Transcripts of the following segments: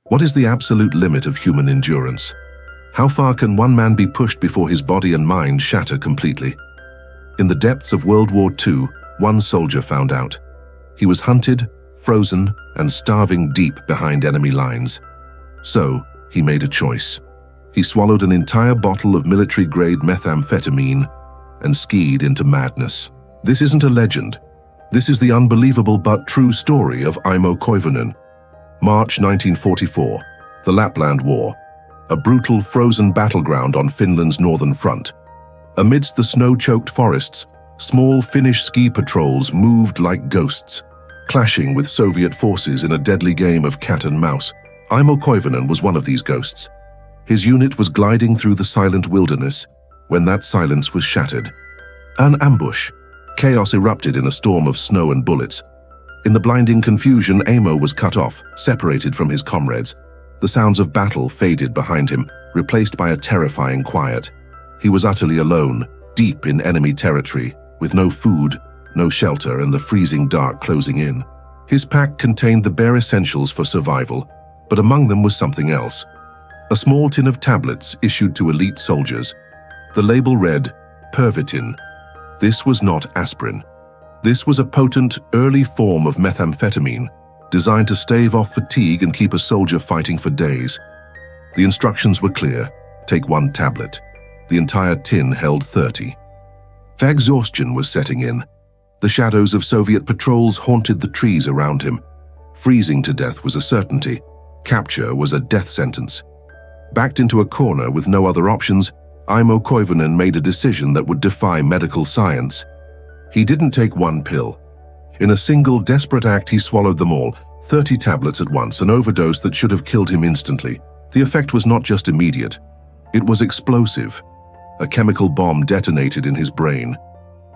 What is the absolute limit of human endurance? How far can one man be pushed before his body and mind shatter completely? In the depths of World War II, one soldier found out. He was hunted, frozen, and starving deep behind enemy lines. So, he made a choice. He swallowed an entire bottle of military-grade methamphetamine and skied into madness. This isn't a legend. This is the unbelievable but true story of Aimo Koivunen. March 1944, the Lapland War, a brutal frozen battleground on Finland's northern front. Amidst the snow-choked forests, small Finnish ski patrols moved like ghosts, clashing with Soviet forces in a deadly game of cat and mouse. Aimo Koivunen was one of these ghosts. His unit was gliding through the silent wilderness when that silence was shattered. An ambush. Chaos erupted in a storm of snow and bullets. In the blinding confusion, Aimo was cut off, separated from his comrades. The sounds of battle faded behind him, replaced by a terrifying quiet. He was utterly alone, deep in enemy territory, with no food, no shelter, and the freezing dark closing in. His pack contained the bare essentials for survival, but among them was something else. A small tin of tablets issued to elite soldiers. The label read, Pervitin. This was not aspirin. This was a potent, early form of methamphetamine, designed to stave off fatigue and keep a soldier fighting for days. The instructions were clear. Take 1 tablet. The entire tin held 30. Exhaustion was setting in. The shadows of Soviet patrols haunted the trees around him. Freezing to death was a certainty. Capture was a death sentence. Backed into a corner with no other options, Aimo Koivunen made a decision that would defy medical science. He didn't take 1 pill. In a single desperate act, he swallowed them all, 30 tablets at once, an overdose that should have killed him instantly. The effect was not just immediate. It was explosive. A chemical bomb detonated in his brain.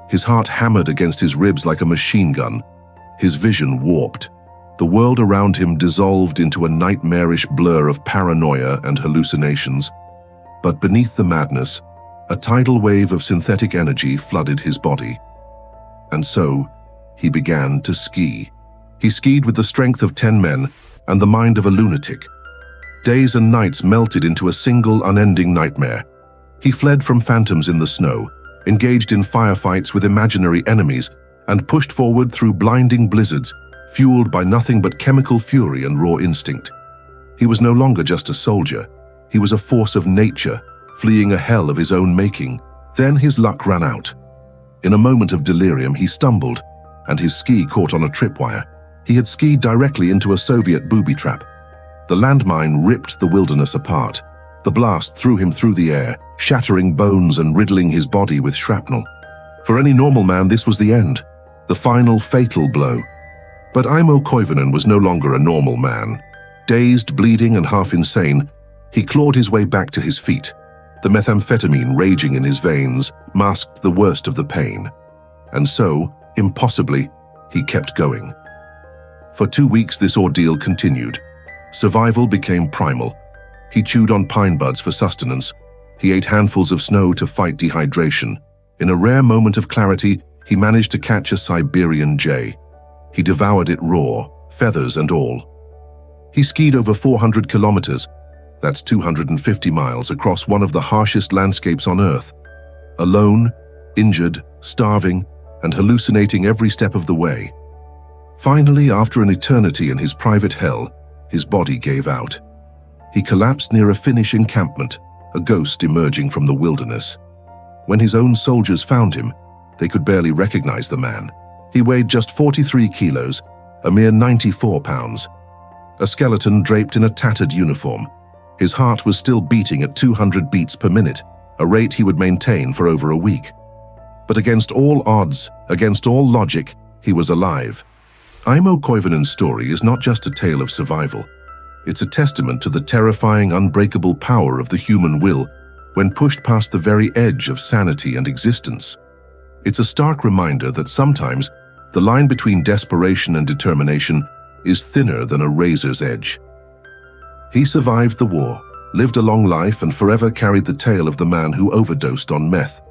His heart hammered against his ribs like a machine gun. His vision warped. The world around him dissolved into a nightmarish blur of paranoia and hallucinations. But beneath the madness, a tidal wave of synthetic energy flooded his body. And so, he began to ski. He skied with the strength of 10 men and the mind of a lunatic. Days and nights melted into a single unending nightmare. He fled from phantoms in the snow, engaged in firefights with imaginary enemies, and pushed forward through blinding blizzards, fueled by nothing but chemical fury and raw instinct. He was no longer just a soldier. He was a force of nature, fleeing a hell of his own making. Then his luck ran out. In a moment of delirium, he stumbled, and his ski caught on a tripwire. He had skied directly into a Soviet booby trap. The landmine ripped the wilderness apart. The blast threw him through the air, shattering bones and riddling his body with shrapnel. For any normal man, this was the end, the final fatal blow. But Aimo Koivunen was no longer a normal man. Dazed, bleeding, and half insane, he clawed his way back to his feet. The methamphetamine raging in his veins masked the worst of the pain. And so, impossibly, he kept going. For 2 weeks, this ordeal continued. Survival became primal. He chewed on pine buds for sustenance. He ate handfuls of snow to fight dehydration. In a rare moment of clarity, he managed to catch a Siberian jay. He devoured it raw, feathers and all. He skied over 400 kilometers, that's 250 miles, across one of the harshest landscapes on Earth. Alone, injured, starving, and hallucinating every step of the way. Finally, after an eternity in his private hell, his body gave out. He collapsed near a Finnish encampment, a ghost emerging from the wilderness. When his own soldiers found him, they could barely recognize the man. He weighed just 43 kilos, a mere 94 pounds. A skeleton draped in a tattered uniform. His heart was still beating at 200 beats per minute, a rate he would maintain for over a week. But against all odds, against all logic, he was alive. Aimo Koivunen's story is not just a tale of survival. It's a testament to the terrifying, unbreakable power of the human will when pushed past the very edge of sanity and existence. It's a stark reminder that sometimes the line between desperation and determination is thinner than a razor's edge. He survived the war, lived a long life, and forever carried the tale of the man who overdosed on meth,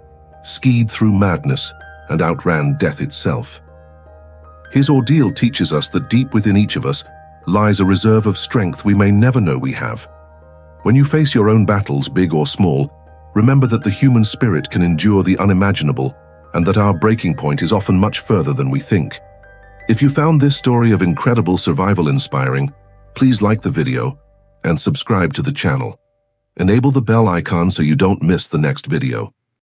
skied through madness, and outran death itself. His ordeal teaches us that deep within each of us lies a reserve of strength we may never know we have. When you face your own battles, big or small, remember that the human spirit can endure the unimaginable and that our breaking point is often much further than we think. If you found this story of incredible survival inspiring, please like the video and subscribe to the channel. Enable the bell icon so you don't miss the next video.